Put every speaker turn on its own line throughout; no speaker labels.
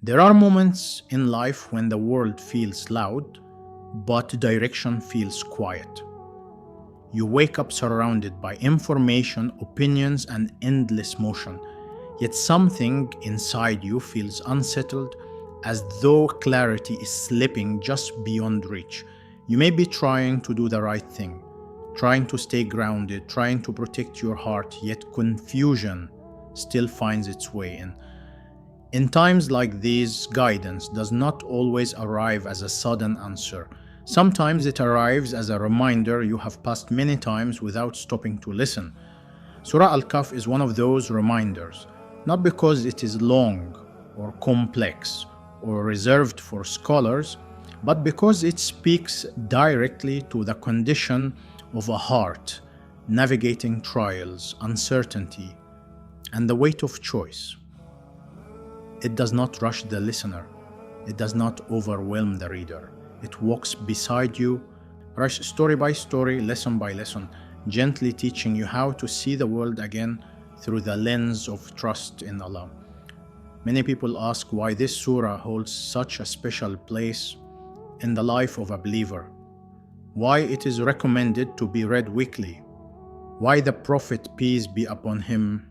There are moments in life when the world feels loud, but direction feels quiet. You wake up surrounded by information, opinions, and endless motion, yet something inside you feels unsettled, as though clarity is slipping just beyond reach. You may be trying to do the right thing, trying to stay grounded, trying to protect your heart, yet confusion still finds its way in. In times like these, guidance does not always arrive as a sudden answer. Sometimes it arrives as a reminder you have passed many times without stopping to listen. Surah Al Khaf is one of those reminders, not because it is long or complex or reserved for scholars, but because it speaks directly to the condition of a heart navigating trials, uncertainty, and the weight of choice. It does not rush the listener. It does not overwhelm the reader. It walks beside you, story by story, lesson by lesson, gently teaching you how to see the world again through the lens of trust in Allah. Many people ask why this surah holds such a special place in the life of a believer, why it is recommended to be read weekly, why the Prophet, peace be upon him,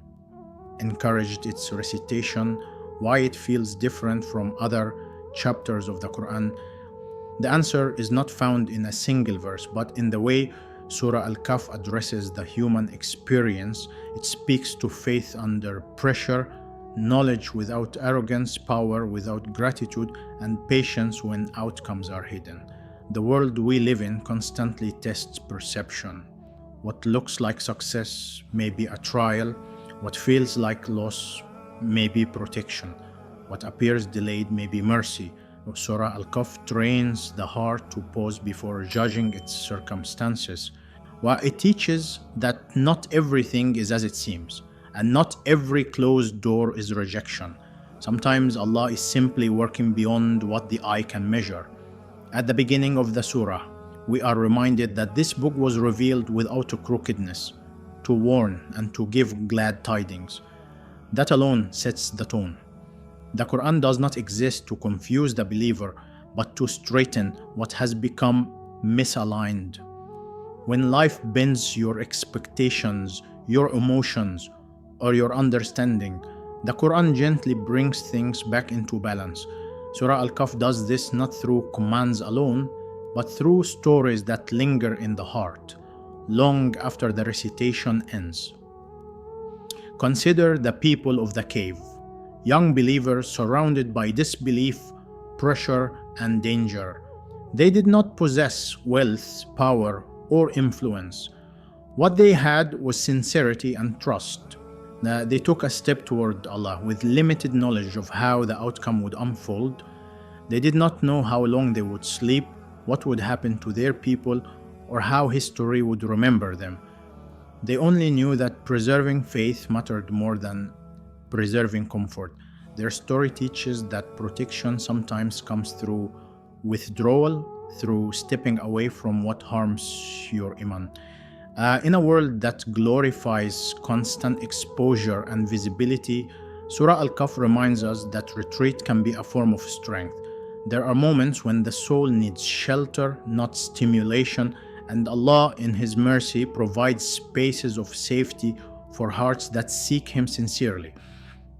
encouraged its recitation, why it feels different from other chapters of the Quran. The answer is not found in a single verse, but in the way Surah Al Khaf addresses the human experience. It speaks to faith under pressure, knowledge without arrogance, power without gratitude, and patience when outcomes are hidden. The world we live in constantly tests perception. What looks like success may be a trial. What feels like loss may be protection. What appears delayed may be mercy. Surah Al Khaf trains the heart to pause before judging its circumstances, while it teaches that not everything is as it seems, and not every closed door is rejection. Sometimes Allah is simply working beyond what the eye can measure. At the beginning of the surah, we are reminded that this book was revealed without crookedness, to warn and to give glad tidings. That alone sets the tone. The Quran does not exist to confuse the believer, but to straighten what has become misaligned. When life bends your expectations, your emotions, or your understanding, the Quran gently brings things back into balance. Surah Al Khaf does this not through commands alone, but through stories that linger in the heart, long after the recitation ends. Consider the people of the cave, young believers surrounded by disbelief, pressure, and danger. They did not possess wealth, power, or influence. What they had was sincerity and trust. They took a step toward Allah with limited knowledge of how the outcome would unfold. They did not know how long they would sleep, what would happen to their people, or how history would remember them. They only knew that preserving faith mattered more than preserving comfort. Their story teaches that protection sometimes comes through withdrawal, through stepping away from what harms your iman. In a world that glorifies constant exposure and visibility, Surah Al Khaf reminds us that retreat can be a form of strength. There are moments when the soul needs shelter, not stimulation, and Allah, in His mercy, provides spaces of safety for hearts that seek Him sincerely.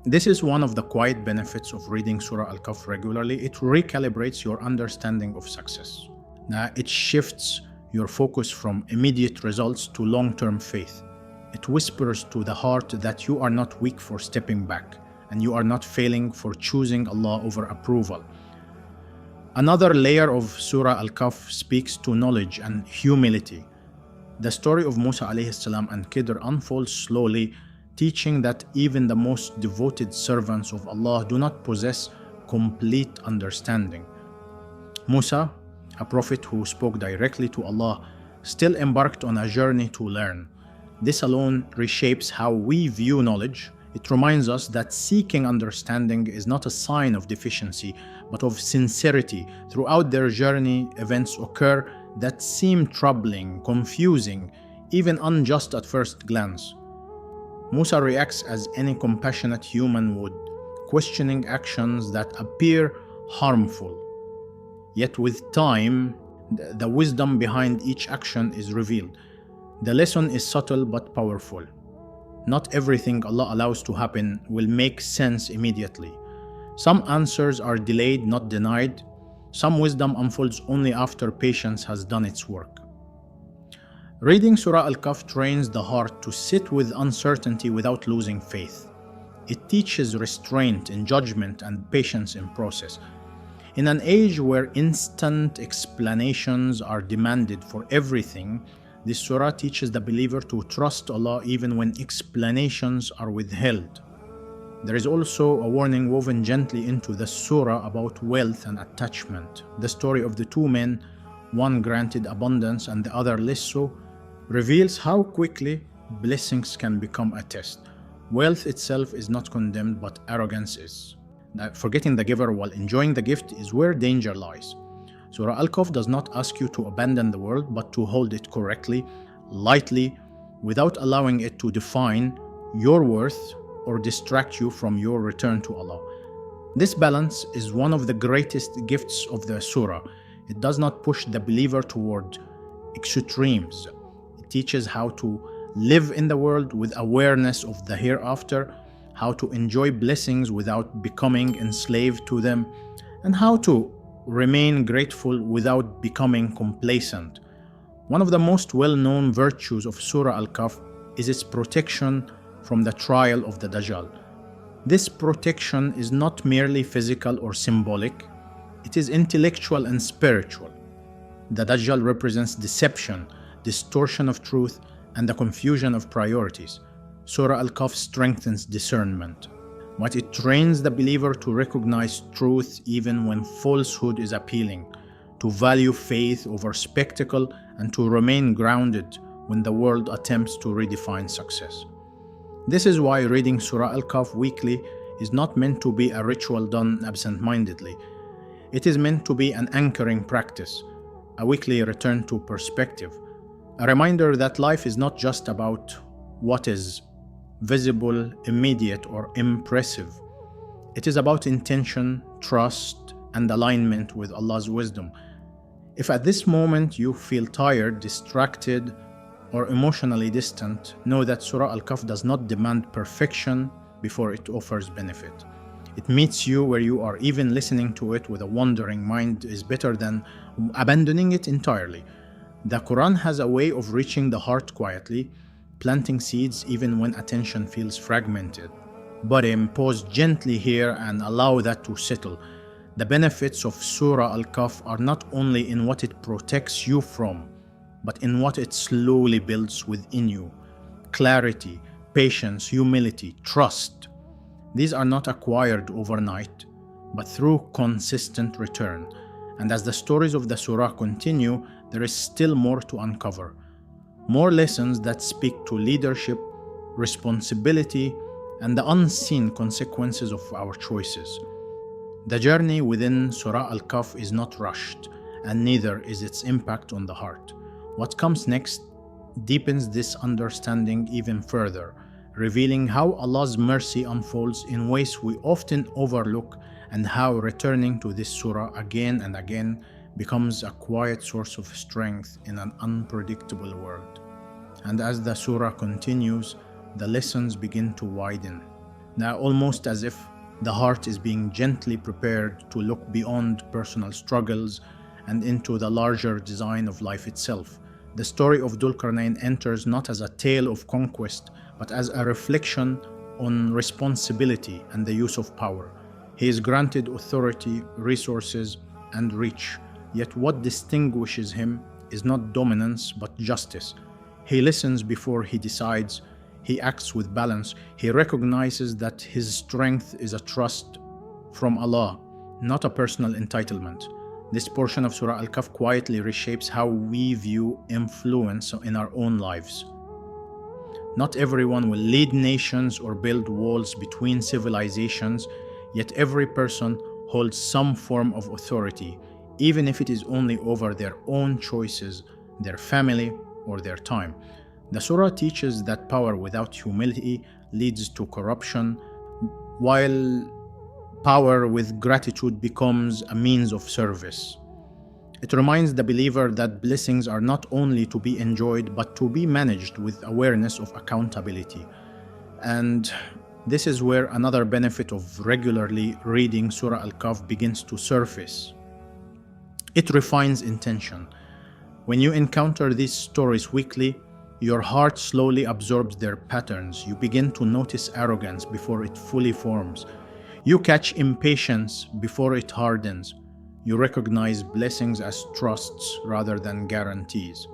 This is one of the quiet benefits of reading Surah Al Khaf regularly. It recalibrates your understanding of success. It shifts your focus from immediate results to long-term faith. It whispers to the heart that you are not weak for stepping back, and you are not failing for choosing Allah over approval. Another layer of Surah Al Khaf speaks to knowledge and humility. The story of Musa alayhi salam and Khidr unfolds slowly, teaching that even the most devoted servants of Allah do not possess complete understanding. Musa, a prophet who spoke directly to Allah, still embarked on a journey to learn. This alone reshapes how we view knowledge. It reminds us that seeking understanding is not a sign of deficiency, but of sincerity. Throughout their journey, events occur that seem troubling, confusing, even unjust at first glance. Musa reacts as any compassionate human would, questioning actions that appear harmful. Yet with time, the wisdom behind each action is revealed. The lesson is subtle but powerful. Not everything Allah allows to happen will make sense immediately. Some answers are delayed, not denied. Some wisdom unfolds only after patience has done its work. Reading Surah Al Khaf trains the heart to sit with uncertainty without losing faith. It teaches restraint in judgment and patience in process. In an age where instant explanations are demanded for everything, this surah teaches the believer to trust Allah even when explanations are withheld. There is also a warning woven gently into the surah about wealth and attachment. The story of the two men, one granted abundance and the other less so, reveals how quickly blessings can become a test. Wealth itself is not condemned, but arrogance is. Forgetting the giver while enjoying the gift is where danger lies. Surah Al Khaf does not ask you to abandon the world, but to hold it correctly, lightly, without allowing it to define your worth or distract you from your return to Allah. This balance is one of the greatest gifts of the surah. It does not push the believer toward extremes. It teaches how to live in the world with awareness of the hereafter, how to enjoy blessings without becoming enslaved to them, and how to remain grateful without becoming complacent. One of the most well-known virtues of Surah Al Khaf is its protection from the trial of the Dajjal. This protection is not merely physical or symbolic, it is intellectual and spiritual. The Dajjal represents deception, distortion of truth, and the confusion of priorities. Surah Al Khaf strengthens discernment, but it trains the believer to recognize truth even when falsehood is appealing, to value faith over spectacle, and to remain grounded when the world attempts to redefine success. This is why reading Surah Al Khaf weekly is not meant to be a ritual done absent-mindedly. It is meant to be an anchoring practice, a weekly return to perspective, a reminder that life is not just about what is visible, immediate, or impressive. It is about intention, trust, and alignment with Allah's wisdom. If at this moment you feel tired, distracted, or emotionally distant, know that Surah Al Khaf does not demand perfection before it offers benefit. It meets you where you are. Even listening to it with a wandering mind is better than abandoning it entirely. The Quran has a way of reaching the heart quietly, planting seeds even when attention feels fragmented. But pause gently here and allow that to settle. The benefits of Surah Al Khaf are not only in what it protects you from, but in what it slowly builds within you. Clarity, patience, humility, trust. These are not acquired overnight, but through consistent return. And as the stories of the surah continue, there is still more to uncover. More lessons that speak to leadership, responsibility, and the unseen consequences of our choices. The journey within Surah Al Khaf is not rushed, and neither is its impact on the heart. What comes next deepens this understanding even further, revealing how Allah's mercy unfolds in ways we often overlook, and how returning to this surah again and again becomes a quiet source of strength in an unpredictable world. And as the surah continues, the lessons begin to widen. Now, almost as if the heart is being gently prepared to look beyond personal struggles and into the larger design of life itself. The story of Dhul Qarnayn enters not as a tale of conquest, but as a reflection on responsibility and the use of power. He is granted authority, resources, and reach. Yet what distinguishes him is not dominance, but justice. He listens before he decides. He acts with balance. He recognizes that his strength is a trust from Allah, not a personal entitlement. This portion of Surah Al Khaf quietly reshapes how we view influence in our own lives. Not everyone will lead nations or build walls between civilizations, yet every person holds some form of authority, even if it is only over their own choices, their family, or their time. The surah teaches that power without humility leads to corruption, while power with gratitude becomes a means of service. It reminds the believer that blessings are not only to be enjoyed but to be managed with awareness of accountability. And this is where another benefit of regularly reading Surah Al Khaf begins to surface. It refines intention. When you encounter these stories weekly, your heart slowly absorbs their patterns. You begin to notice arrogance before it fully forms. You catch impatience before it hardens. You recognize blessings as trusts rather than guarantees.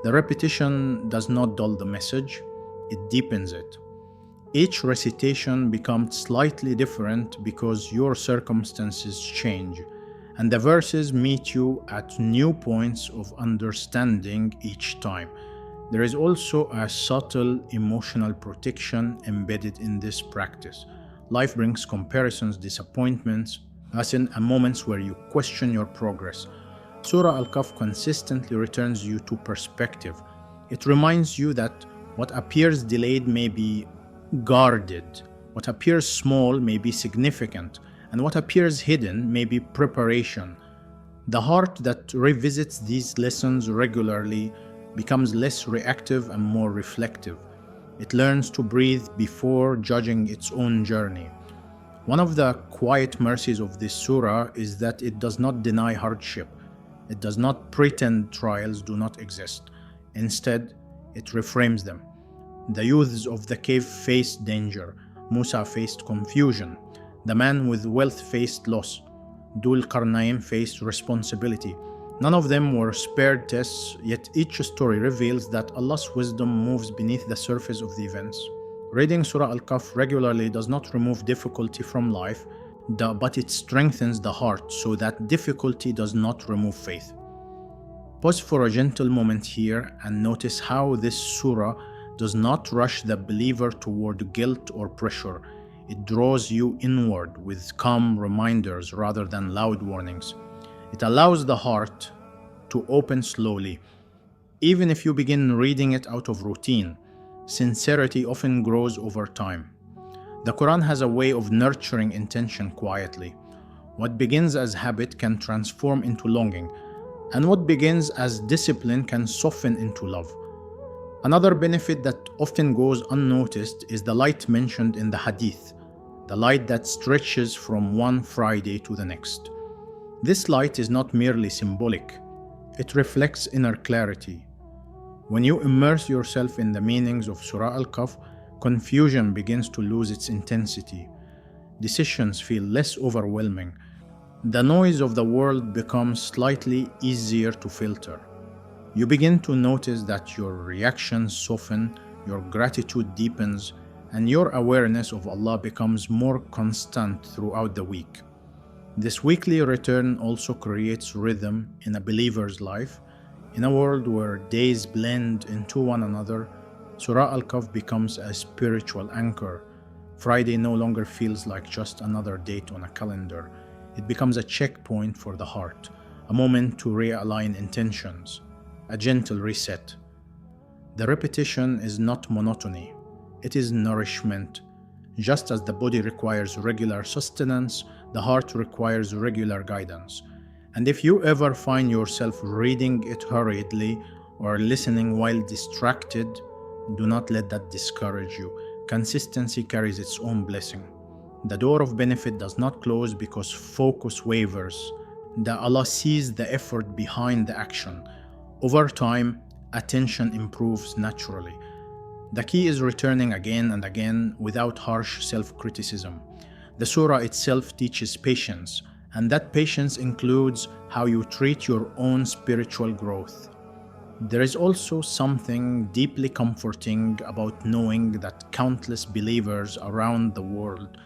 The repetition does not dull the message, it deepens it. Each recitation becomes slightly different because your circumstances change, and the verses meet you at new points of understanding each time. There is also a subtle emotional protection embedded in this practice. Life brings comparisons, disappointments, as in moments where you question your progress. Surah Al Khaf consistently returns you to perspective. It reminds you that what appears delayed may be guarded, what appears small may be significant, and what appears hidden may be preparation. The heart that revisits these lessons regularly becomes less reactive and more reflective. It learns to breathe before judging its own journey. One of the quiet mercies of this surah is that it does not deny hardship. It does not pretend trials do not exist. Instead, it reframes them. The youths of the cave faced danger. Musa faced confusion. The man with wealth faced loss. Dhul Qarnayn faced responsibility. None of them were spared tests, yet each story reveals that Allah's wisdom moves beneath the surface of the events. Reading Surah Al Khaf regularly does not remove difficulty from life, but it strengthens the heart so that difficulty does not remove faith. Pause for a gentle moment here and notice how this surah does not rush the believer toward guilt or pressure. It draws you inward with calm reminders rather than loud warnings. It allows the heart to open slowly. Even if you begin reading it out of routine, sincerity often grows over time. The Quran has a way of nurturing intention quietly. What begins as habit can transform into longing, and what begins as discipline can soften into love. Another benefit that often goes unnoticed is the light mentioned in the hadith, the light that stretches from one Friday to the next. This light is not merely symbolic, it reflects inner clarity. When you immerse yourself in the meanings of Surah Al Khaf, confusion begins to lose its intensity. Decisions feel less overwhelming. The noise of the world becomes slightly easier to filter. You begin to notice that your reactions soften, your gratitude deepens, and your awareness of Allah becomes more constant throughout the week. This weekly return also creates rhythm in a believer's life. In a world where days blend into one another, Surah Al Khaf becomes a spiritual anchor. Friday no longer feels like just another date on a calendar. It becomes a checkpoint for the heart, a moment to realign intentions, a gentle reset. The repetition is not monotony, it is nourishment. Just as the body requires regular sustenance, the heart requires regular guidance. And if you ever find yourself reading it hurriedly or listening while distracted, do not let that discourage you. Consistency carries its own blessing. The door of benefit does not close because focus wavers. Allah sees the effort behind the action. Over time, attention improves naturally. The key is returning again and again without harsh self-criticism. The surah itself teaches patience, and that patience includes how you treat your own spiritual growth. There is also something deeply comforting about knowing that countless believers around the world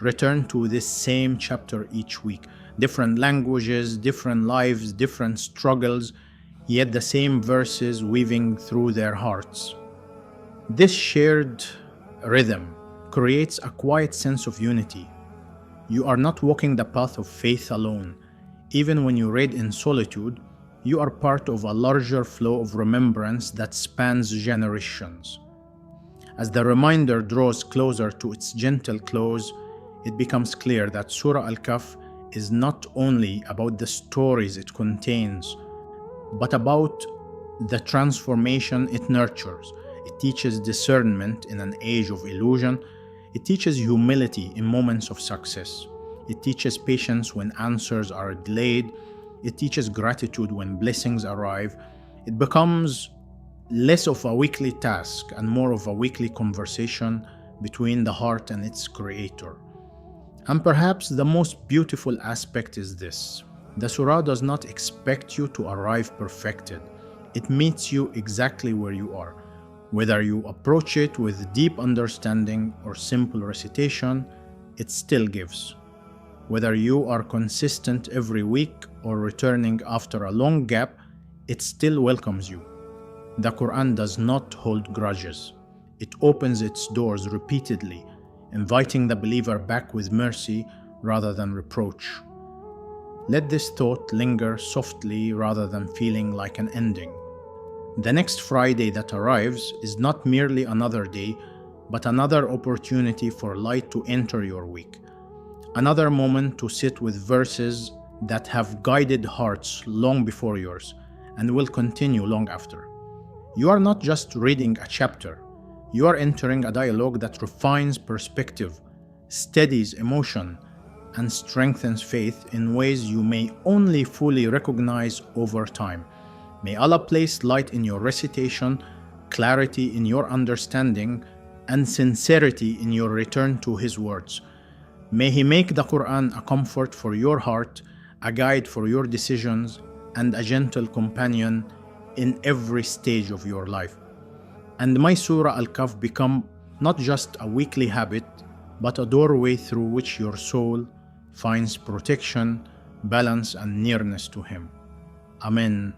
return to this same chapter each week. Different languages, different lives, different struggles, yet the same verses weaving through their hearts. This shared rhythm creates a quiet sense of unity. You are not walking the path of faith alone. Even when you read in solitude, you are part of a larger flow of remembrance that spans generations. As the reminder draws closer to its gentle close, it becomes clear that Surah Al Khaf is not only about the stories it contains, but about the transformation it nurtures. It teaches discernment in an age of illusion. It teaches humility in moments of success. It teaches patience when answers are delayed. It teaches gratitude when blessings arrive. It becomes less of a weekly task and more of a weekly conversation between the heart and its creator. And perhaps the most beautiful aspect is this: the surah does not expect you to arrive perfected. It meets you exactly where you are. Whether you approach it with deep understanding or simple recitation, it still gives. Whether you are consistent every week or returning after a long gap, it still welcomes you. The Quran does not hold grudges. It opens its doors repeatedly, inviting the believer back with mercy rather than reproach. Let this thought linger softly rather than feeling like an ending. The next Friday that arrives is not merely another day, but another opportunity for light to enter your week. Another moment to sit with verses that have guided hearts long before yours and will continue long after. You are not just reading a chapter, you are entering a dialogue that refines perspective, steadies emotion, and strengthens faith in ways you may only fully recognize over time. May Allah place light in your recitation, clarity in your understanding, and sincerity in your return to His words. May He make the Quran a comfort for your heart, a guide for your decisions, and a gentle companion in every stage of your life. And may Surah Al Khaf become not just a weekly habit, but a doorway through which your soul finds protection, balance, and nearness to Him. Amen.